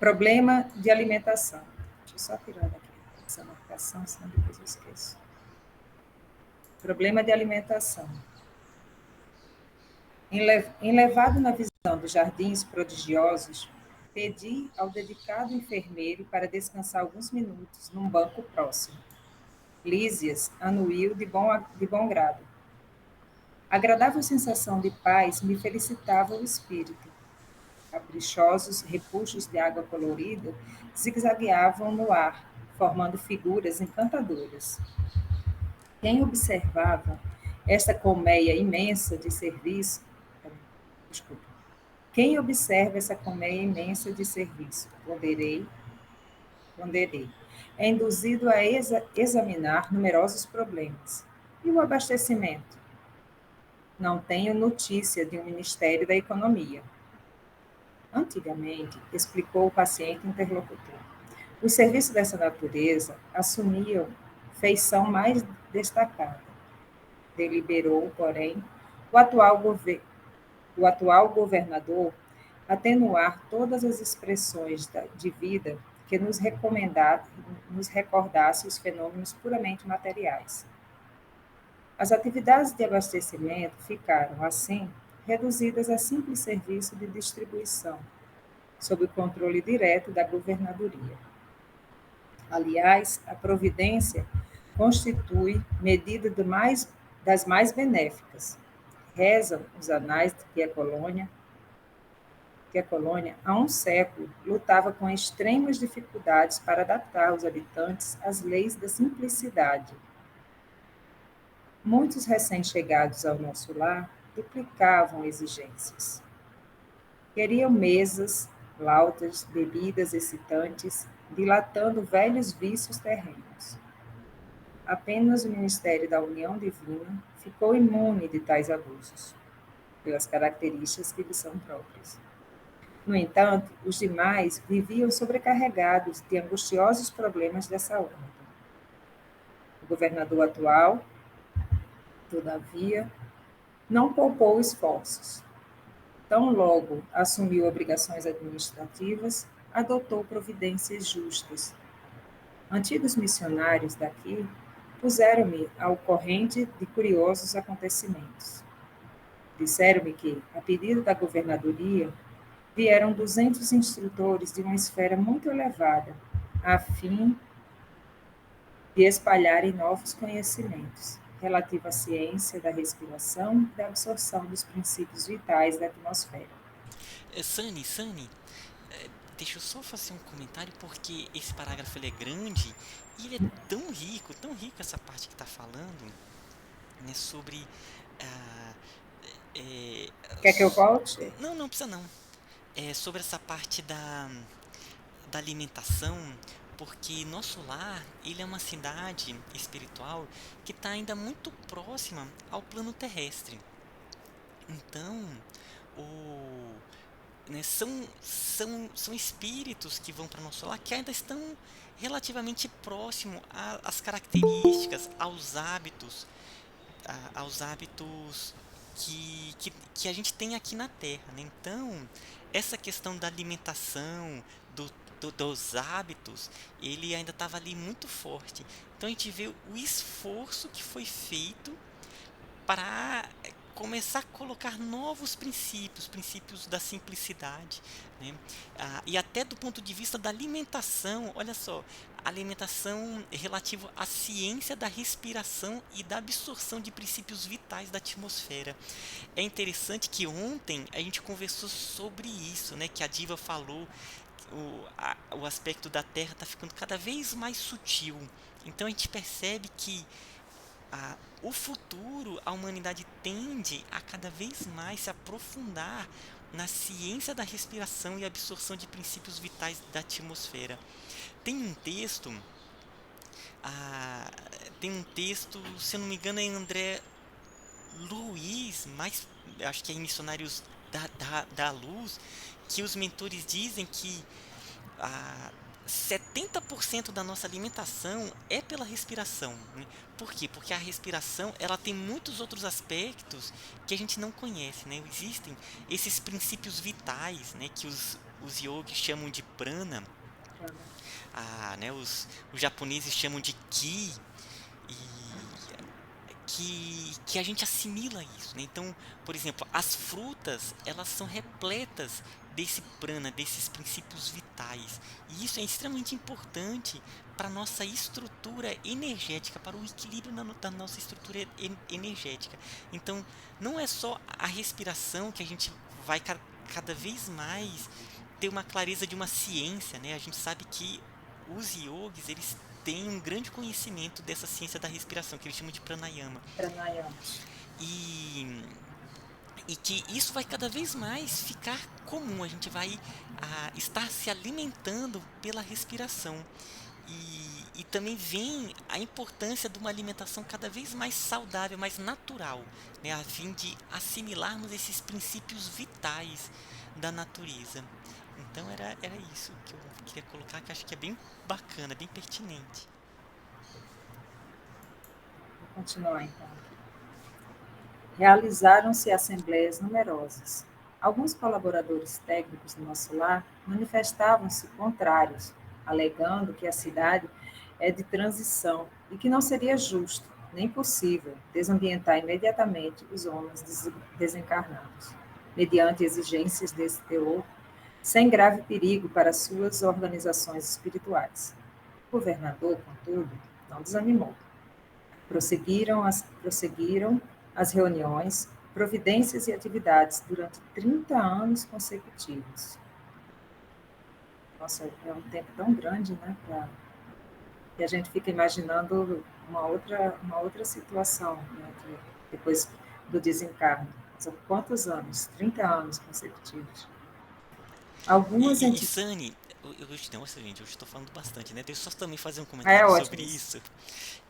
Problema de alimentação. Deixa eu só tirar daqui essa marcação, senão depois eu esqueço. Problema de alimentação. Enlevado na visão dos jardins prodigiosos, pedi ao dedicado enfermeiro para descansar alguns minutos num banco próximo. Lísias anuiu de bom grado. Agradável sensação de paz me felicitava o espírito. Caprichosos repuxos de água colorida zigue-zagueavam no ar, formando figuras encantadoras. Quem observava esta colmeia imensa de serviço, desculpa, quem observa essa colmeia imensa de serviço, ponderei, é induzido a examinar numerosos problemas. E o abastecimento? Não tenho notícia de um Ministério da Economia. Antigamente, explicou o paciente interlocutor, os serviços dessa natureza assumiam feição mais destacada. Deliberou, porém, o atual governador atenuar todas as expressões de vida que nos recordasse os fenômenos puramente materiais. As atividades de abastecimento ficaram, assim, reduzidas a simples serviço de distribuição, sob o controle direto da governadoria. Aliás, a providência constitui medida das mais benéficas. Rezam os anais de que a colônia, há um século, lutava com extremas dificuldades para adaptar os habitantes às leis da simplicidade. Muitos recém-chegados ao nosso lar duplicavam exigências. Queriam mesas, lautas, bebidas excitantes, dilatando velhos vícios terrenos. Apenas o Ministério da União Divina ficou imune de tais abusos, pelas características que lhe são próprias. No entanto, os demais viviam sobrecarregados de angustiosos problemas dessa ordem. O governador atual, todavia, não poupou esforços. Tão logo assumiu obrigações administrativas, adotou providências justas. Antigos missionários daqui puseram-me ao corrente de curiosos acontecimentos. Disseram-me que, a pedido da governadoria, vieram 200 instrutores de uma esfera muito elevada, a fim de espalharem novos conhecimentos relativos à ciência da respiração e da absorção dos princípios vitais da atmosfera. Sani, deixa eu só fazer um comentário porque esse parágrafo ele é grande e ele é tão rico essa parte que está falando, né, sobre ah, é, Quer que eu volte? não, não precisa não. É sobre essa parte da alimentação, porque nosso lar, ele é uma cidade espiritual que está ainda muito próxima ao plano terrestre. Então, o, né, são espíritos que vão para nosso lar que ainda estão relativamente próximo às características, aos hábitos que a gente tem aqui na Terra, né? Então, essa questão da alimentação, dos hábitos, ele ainda estava ali muito forte. Então, a gente vê o esforço que foi feito para começar a colocar novos princípios, princípios da simplicidade, né? E até do ponto de vista da alimentação, olha só, alimentação relativa à ciência da respiração e da absorção de princípios vitais da atmosfera. É interessante que ontem a gente conversou sobre isso, né? Que a Diva falou o aspecto da Terra está ficando cada vez mais sutil. Então a gente percebe que o futuro, a humanidade tende a cada vez mais se aprofundar na ciência da respiração e absorção de princípios vitais da atmosfera. Tem um texto, ah, se eu não me engano, é André Luiz, mas acho que é em Missionários da Luz, que os mentores dizem que 70% da nossa alimentação é pela respiração, né? Por quê? Porque a respiração ela tem muitos outros aspectos que a gente não conhece, né? Existem esses princípios vitais, né? Que os yogis chamam de prana, né? Os japoneses chamam de ki, e que a gente assimila isso, né? Então, por exemplo, as frutas, elas são repletas desse prana, desses princípios vitais. E isso é extremamente importante para a nossa estrutura energética, para o equilíbrio da nossa estrutura energética. Então, não é só a respiração que a gente vai cada vez mais ter uma clareza de uma ciência, né? A gente sabe que os yogis, eles têm um grande conhecimento dessa ciência da respiração, que eles chamam de pranayama. Pranayamas. E, e que isso vai cada vez mais ficar comum, a gente vai estar se alimentando pela respiração. E também vem a importância de uma alimentação cada vez mais saudável, mais natural, né, a fim de assimilarmos esses princípios vitais da natureza. Então era isso que eu queria colocar, que eu acho que é bem bacana, bem pertinente. Vou continuar então. Realizaram-se assembleias numerosas. Alguns colaboradores técnicos do nosso lar manifestavam-se contrários, alegando que a cidade é de transição e que não seria justo, nem possível, desambientar imediatamente os homens desencarnados, mediante exigências desse teor, sem grave perigo para suas organizações espirituais. O governador, contudo, não desanimou. Prosseguiram as reuniões, providências e atividades durante 30 anos consecutivos. Nossa, é um tempo tão grande, né? Que a gente fica imaginando uma outra situação, né, depois do desencarne. São quantos anos? 30 anos consecutivos. Algumas E entidades. Sani, nossa gente, eu estou falando bastante, né? Deixa eu só também fazer um É comentário sobre ótimo isso.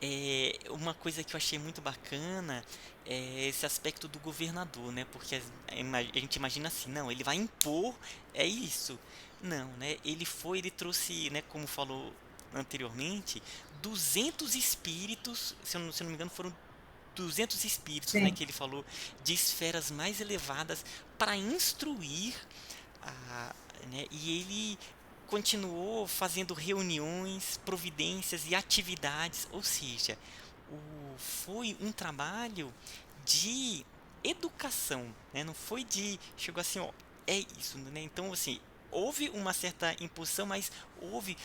isso. Uma coisa que eu achei muito bacana é esse aspecto do governador, né? Porque a gente imagina assim, não, ele vai impor, é isso. Não, né? Ele trouxe, né, como falou anteriormente, 200 espíritos, se eu não me engano, foram 200 espíritos, né, Sim, que ele falou, de esferas mais elevadas para instruir né, e ele continuou fazendo reuniões, providências e atividades, ou seja, foi um trabalho de educação, né? Não foi de chegou assim, ó, é isso, né? Então assim, houve uma certa imposição, mas houve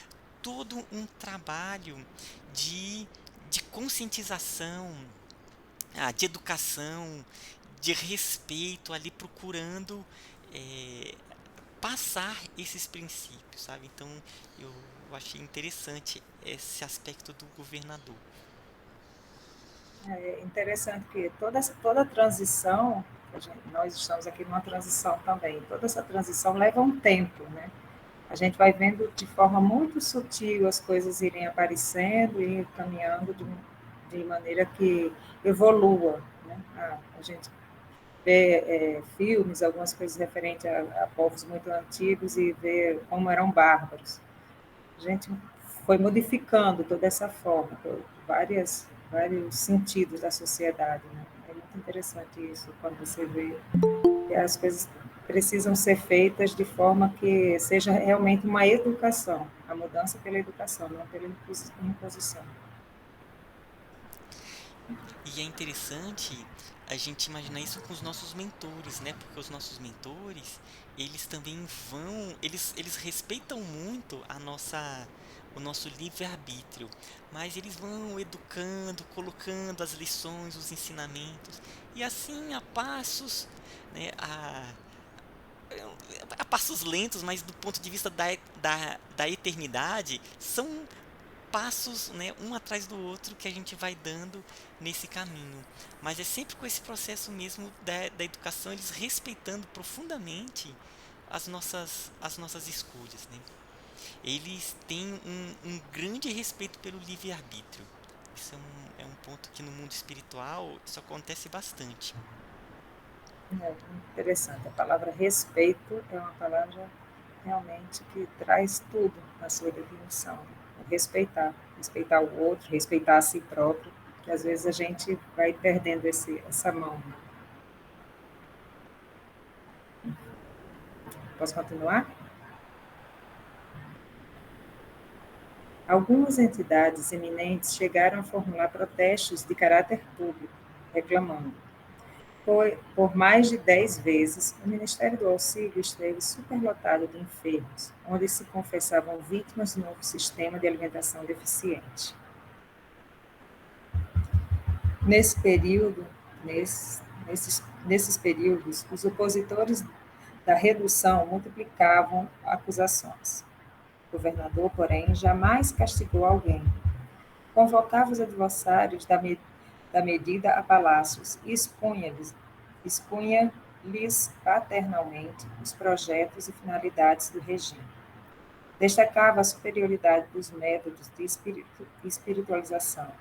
todo um trabalho de, de conscientização, de educação, de respeito ali procurando eh, passar esses princípios, sabe? Então eu achei interessante esse aspecto do governador. é interessante que toda transição, nós estamos aqui numa transição também, toda essa transição leva um tempo, né? A gente vai vendo de forma muito sutil as coisas irem aparecendo e caminhando de maneira que evolua, né? A gente vê filmes, algumas coisas referentes a povos muito antigos e vê como eram bárbaros. A gente foi modificando toda essa forma, vários sentidos da sociedade. Né? É muito interessante isso, quando você vê que as coisas precisam ser feitas de forma que seja realmente uma educação, a mudança pela educação, não pela imposição. E é interessante a gente imaginar isso com os nossos mentores, né? Porque os nossos mentores, eles também eles respeitam muito o nosso livre-arbítrio, mas eles vão educando, colocando as lições, os ensinamentos, e assim a passos, né, a passos lentos, mas do ponto de vista da eternidade, são passos, né, um atrás do outro que a gente vai dando nesse caminho. Mas é sempre com esse processo mesmo da educação, eles respeitando profundamente as nossas escolhas, né? Eles têm um grande respeito pelo livre-arbítrio. Isso é um ponto que no mundo espiritual isso acontece bastante. É interessante. A palavra respeito é uma palavra realmente que traz tudo na sua definição. Respeitar o outro, respeitar a si próprio, que às vezes a gente vai perdendo essa mão. Posso continuar? Algumas entidades eminentes chegaram a formular protestos de caráter público, reclamando. Por mais de 10 vezes, o Ministério do Auxílio esteve superlotado de enfermos, onde se confessavam vítimas do novo sistema de alimentação deficiente. Nesse período, nesses períodos, os opositores da redução multiplicavam acusações. O governador, porém, jamais castigou alguém. Convocava os adversários da medida a palácios e expunha-lhes paternalmente os projetos e finalidades do regime. Destacava a superioridade dos métodos de espiritualização.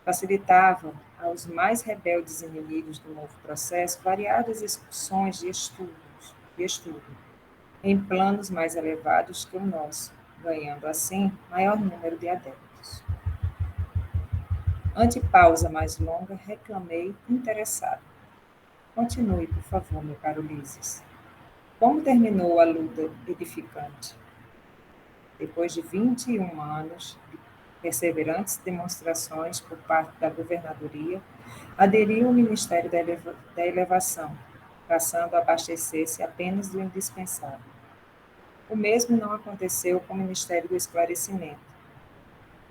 Facilitava aos mais rebeldes inimigos do novo processo variadas excursões de estudo, em planos mais elevados que o nosso, ganhando assim maior número de adeptos. Ante pausa mais longa, reclamei interessado. Continue, por favor, meu caro Ulisses. Como terminou a luta edificante? Depois de 21 anos de perseverantes demonstrações por parte da governadoria, aderiu ao Ministério da Elevação, passando a abastecer-se apenas do indispensável. O mesmo não aconteceu com o Ministério do Esclarecimento.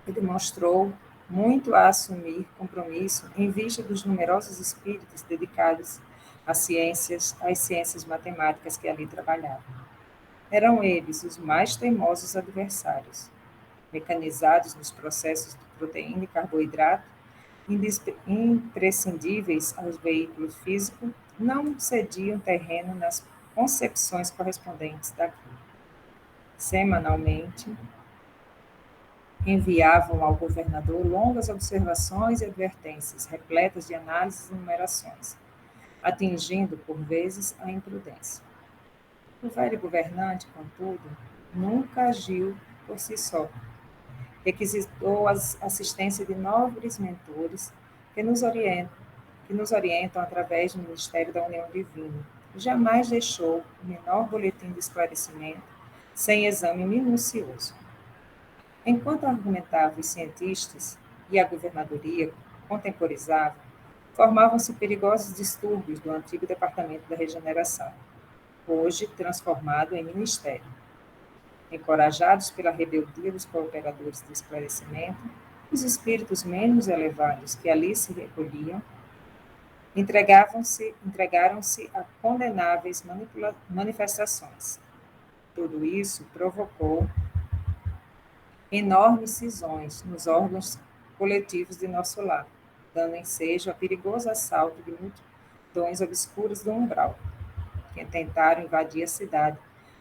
Ele mostrou muito a assumir compromisso em vista dos numerosos espíritos dedicados às ciências matemáticas que ali trabalhavam. Eram eles os mais teimosos adversários, mecanizados nos processos de proteína e carboidrato, imprescindíveis aos veículos físicos, não cediam terreno nas concepções correspondentes daquilo. Semanalmente, enviavam ao governador longas observações e advertências, repletas de análises e numerações, atingindo, por vezes, a imprudência. O velho governante, contudo, nunca agiu por si só. Requisitou a assistência de nobres mentores que nos orientam através do Ministério da União Divina. Jamais deixou o menor boletim de esclarecimento sem exame minucioso. Enquanto argumentavam os cientistas e a governadoria contemporizavam, formavam-se perigosos distúrbios do antigo Departamento da Regeneração, hoje transformado em ministério. Encorajados pela rebeldia dos cooperadores do esclarecimento, os espíritos menos elevados que ali se recolhiam entregaram-se a condenáveis manifestações. Tudo isso provocou enormes cisões nos órgãos coletivos de nosso lar, dando ensejo a perigoso assalto de multidões obscuras do umbral, que tentaram invadir a cidade,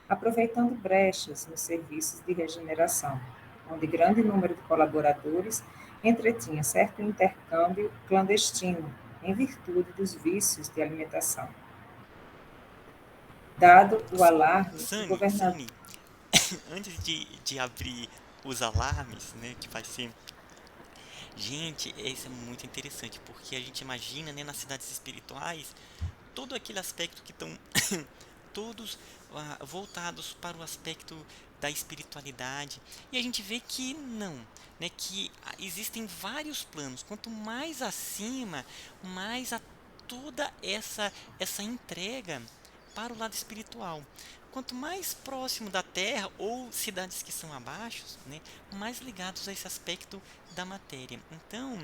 aproveitando brechas nos serviços de regeneração, onde grande número de colaboradores entretinha certo intercâmbio clandestino, em virtude dos vícios de alimentação. Dado o alarme, o governador... Sani, antes de abrir os alarmes, né, que vai ser... Gente, isso é muito interessante, porque a gente imagina, né, nas cidades espirituais, todo aquele aspecto que estão todos voltados para o aspecto da espiritualidade, e a gente vê que não, né, que existem vários planos. Quanto mais acima, mais a toda essa entrega para o lado espiritual. Quanto mais próximo da Terra ou cidades que são abaixo, né, mais ligados a esse aspecto da matéria. Então,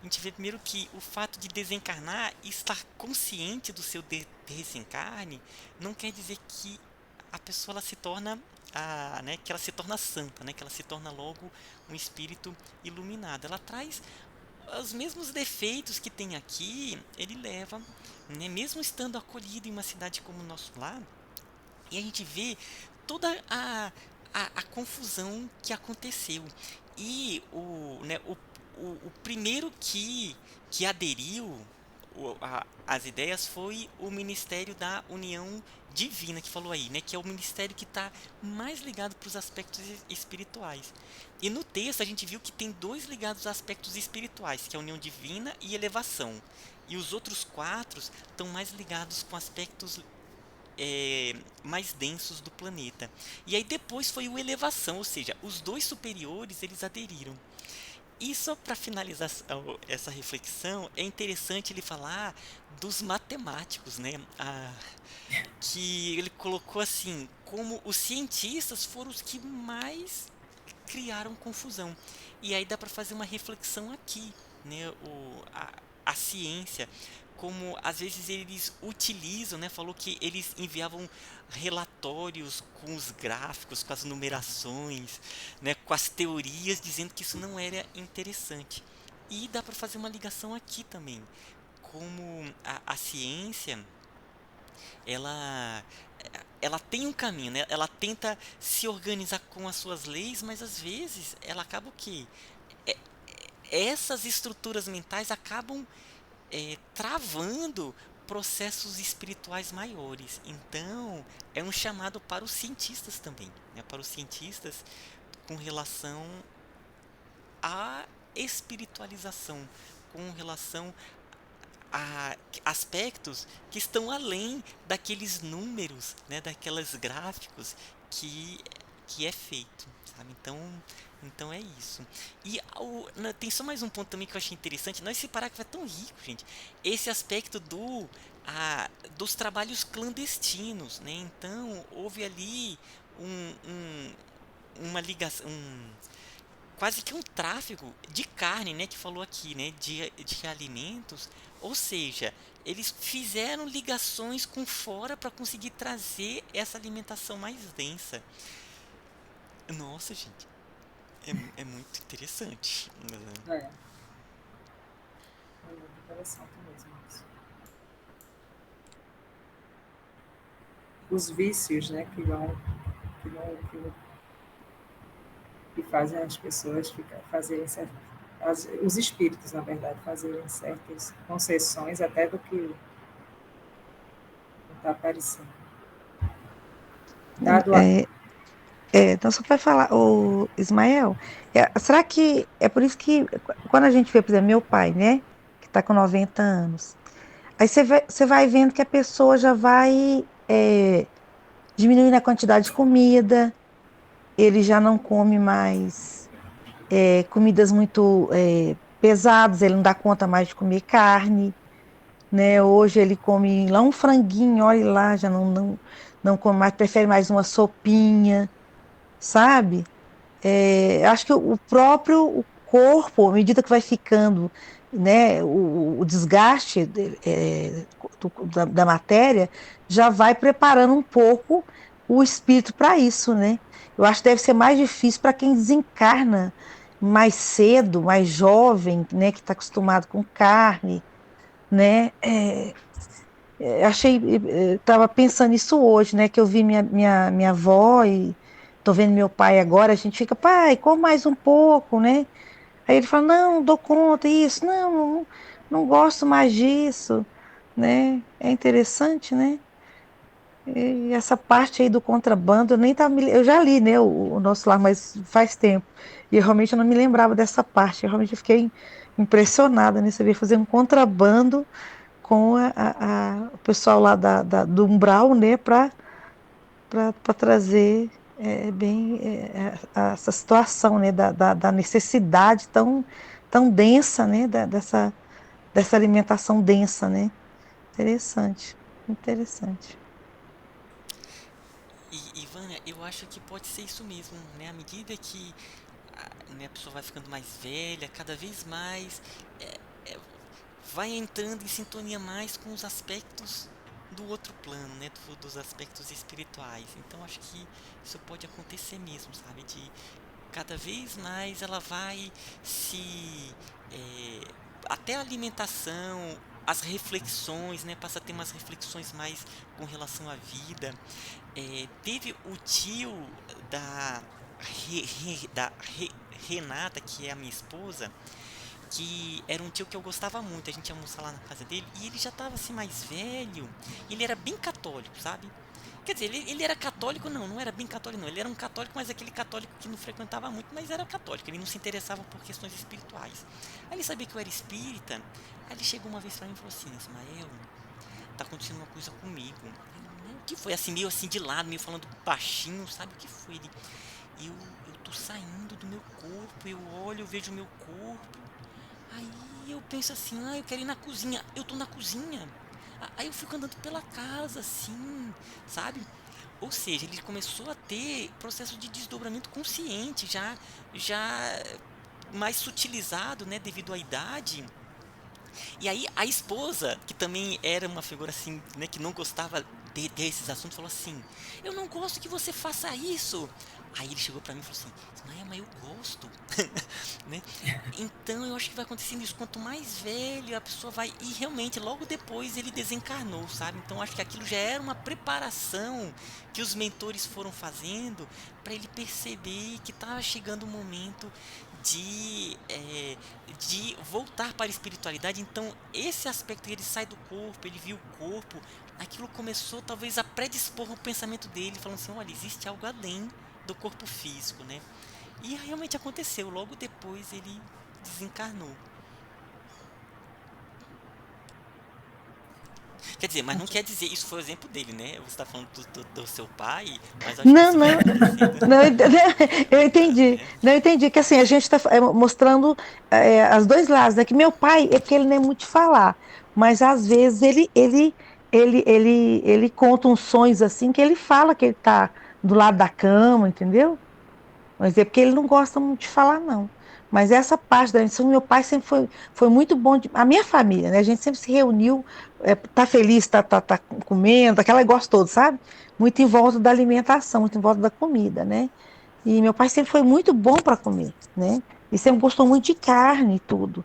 a gente vê primeiro que o fato de desencarnar e estar consciente do seu desencarne não quer dizer que a pessoa ela se torna né, que ela se torna santa, né, que ela se torna logo um espírito iluminado. Ela traz os mesmos defeitos que tem aqui, ele leva, né, mesmo estando acolhido em uma cidade como o nosso lar. E a gente vê toda a confusão que aconteceu. E o primeiro que aderiu às ideias foi o Ministério da União divina que falou aí, né? Que é o ministério que está mais ligado para os aspectos espirituais. E no texto a gente viu que tem dois ligados a aspectos espirituais, que é a união divina e elevação. E os outros quatro estão mais ligados com aspectos mais densos do planeta. E aí depois foi o elevação, ou seja, os dois superiores eles aderiram. E só para finalizar essa reflexão, é interessante ele falar dos matemáticos, né? Que ele colocou assim, como os cientistas foram os que mais criaram confusão. E aí dá para fazer uma reflexão aqui, né? A ciência, como às vezes eles utilizam, né? Falou que eles enviavam relatórios com os gráficos, com as numerações, né? Com as teorias, dizendo que isso não era interessante. E dá para fazer uma ligação aqui também, como a ciência ela ela tem um caminho, né? Ela tenta se organizar com as suas leis, mas às vezes ela acaba o quê? É, essas estruturas mentais acabam travando processos espirituais maiores. Então, é um chamado para os cientistas também, né? Para os cientistas com relação à espiritualização, com relação a aspectos que estão além daqueles números, né, daqueles gráficos que, que é feito, sabe? Então é isso. E tem só mais um ponto também que eu achei interessante. Não, esse parágrafo é tão rico, gente. Esse aspecto dos trabalhos clandestinos, né? Então houve ali um, um- uma ligação, quase que um tráfico de carne, né, que falou aqui, né, de alimentos, ou seja, eles fizeram ligações com fora para conseguir trazer essa alimentação mais densa. Nossa, gente, é muito interessante. É, é muito interessante mesmo isso. Os vícios, né, que fazem as pessoas fazerem os espíritos, na verdade, fazerem certas concessões até do que está aparecendo. Dado a. É, então, só para falar, o Ismael, será que é por isso que quando a gente vê, por exemplo, meu pai, né, que está com 90 anos, aí você vai vendo que a pessoa já vai diminuindo a quantidade de comida, ele já não come mais comidas muito pesadas, ele não dá conta mais de comer carne, né? Hoje ele come lá um franguinho, olha lá, já não come mais, prefere mais uma sopinha, sabe? Acho que o próprio o corpo, à medida que vai ficando, né, o desgaste da matéria, já vai preparando um pouco o espírito para isso, né? Eu acho que deve ser mais difícil para quem desencarna mais cedo, mais jovem, né, que está acostumado com carne, né? Achei, estava pensando nisso hoje, né? Que eu vi minha avó e tô vendo meu pai agora, a gente fica, pai, come mais um pouco, né? Aí ele fala, não dou conta isso, não gosto mais disso, né? É interessante, né? E essa parte aí do contrabando, eu nem tava, eu já li, né, o Nosso Lar, mas faz tempo. E eu realmente não me lembrava dessa parte. Eu realmente fiquei impressionada, né? Você ver fazer um contrabando com o pessoal lá do Umbral, né, para trazer essa situação, né, da necessidade tão densa, né, dessa alimentação densa, né? Interessante, interessante. E Vânia, eu acho que pode ser isso mesmo, né? À medida que né, a pessoa vai ficando mais velha, cada vez mais é, é, vai entrando em sintonia mais com os aspectos do outro plano, né, dos aspectos espirituais. Então acho que isso pode acontecer mesmo, sabe, de cada vez mais ela vai se até a alimentação, as reflexões, né, passa a ter umas reflexões mais com relação à vida. Teve o tio da Renata, que é a minha esposa, que era um tio que eu gostava muito. A gente ia almoçar lá na casa dele e ele já estava assim mais velho. E ele era bem católico, sabe? Quer dizer, ele era católico, não, não era bem católico, não. Ele era um católico, mas aquele católico que não frequentava muito, mas era católico. Ele não se interessava por questões espirituais. Aí ele sabia que eu era espírita. Aí ele chegou uma vez pra mim e falou assim: Ismael, tá acontecendo uma coisa comigo. O que foi? Assim, meio assim de lado, meio falando baixinho, sabe o que foi? Ele, eu tô saindo do meu corpo, eu olho, eu vejo o meu corpo. Aí eu penso assim, eu quero ir na cozinha. Eu tô na cozinha. Aí eu fico andando pela casa, assim, sabe? Ou seja, ele começou a ter processo de desdobramento consciente, já mais sutilizado, né, devido à idade. E aí a esposa, que também era uma figura assim, né, que não gostava desses assuntos, falou assim: "Eu não gosto que você faça isso". Aí ele chegou pra mim e falou assim: "Ismael, mas eu gosto", né? Então eu acho que vai acontecendo isso. Quanto mais velho a pessoa vai. E realmente, logo depois ele desencarnou, sabe? Então acho que aquilo já era uma preparação que os mentores foram fazendo para ele perceber que estava chegando o momento de, de voltar para a espiritualidade. Então, esse aspecto que ele sai do corpo, ele viu o corpo, aquilo começou talvez a predispor o pensamento dele, falando assim: olha, existe algo além do corpo físico, né? E realmente aconteceu, logo depois ele desencarnou. Quer dizer, mas não quer dizer, isso foi o exemplo dele, né? Você está falando do seu pai, mas acho que Não, isso foi não, acontecido. não, eu entendi. Né? Não, eu entendi que assim, a gente está mostrando as dois lados, né? Que meu pai é que ele não é muito de falar, mas às vezes ele conta uns sonhos assim que ele fala que ele está do lado da cama, entendeu? Mas é porque ele não gosta muito de falar, não. Mas essa parte da missão, meu pai sempre foi muito bom. A minha família, né? A gente sempre se reuniu, tá feliz, tá comendo, aquele negócio todo, sabe? Muito em volta da alimentação, muito em volta da comida, né? E meu pai sempre foi muito bom para comer, né? E sempre gostou muito de carne e tudo.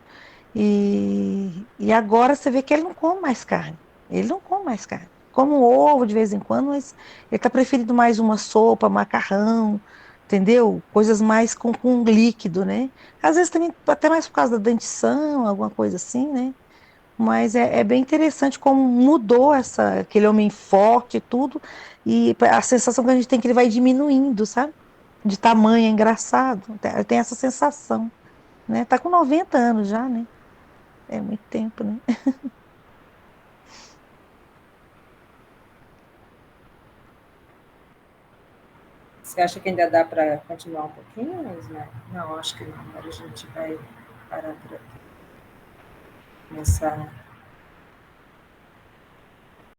E agora você vê que ele não come mais carne. Ele não come mais carne. Come um ovo de vez em quando, mas ele está preferindo mais uma sopa, macarrão, entendeu? Coisas mais com líquido, né? Às vezes também até mais por causa da dentição, alguma coisa assim, né? Mas é bem interessante como mudou aquele homem forte e tudo, e a sensação que a gente tem que ele vai diminuindo, sabe? De tamanho, é engraçado. Tem essa sensação, né? Tá com 90 anos já, né? É muito tempo, né? Você acha que ainda dá para continuar um pouquinho, Ismael? Não, acho que não. Agora a gente vai parar por aqui. Começar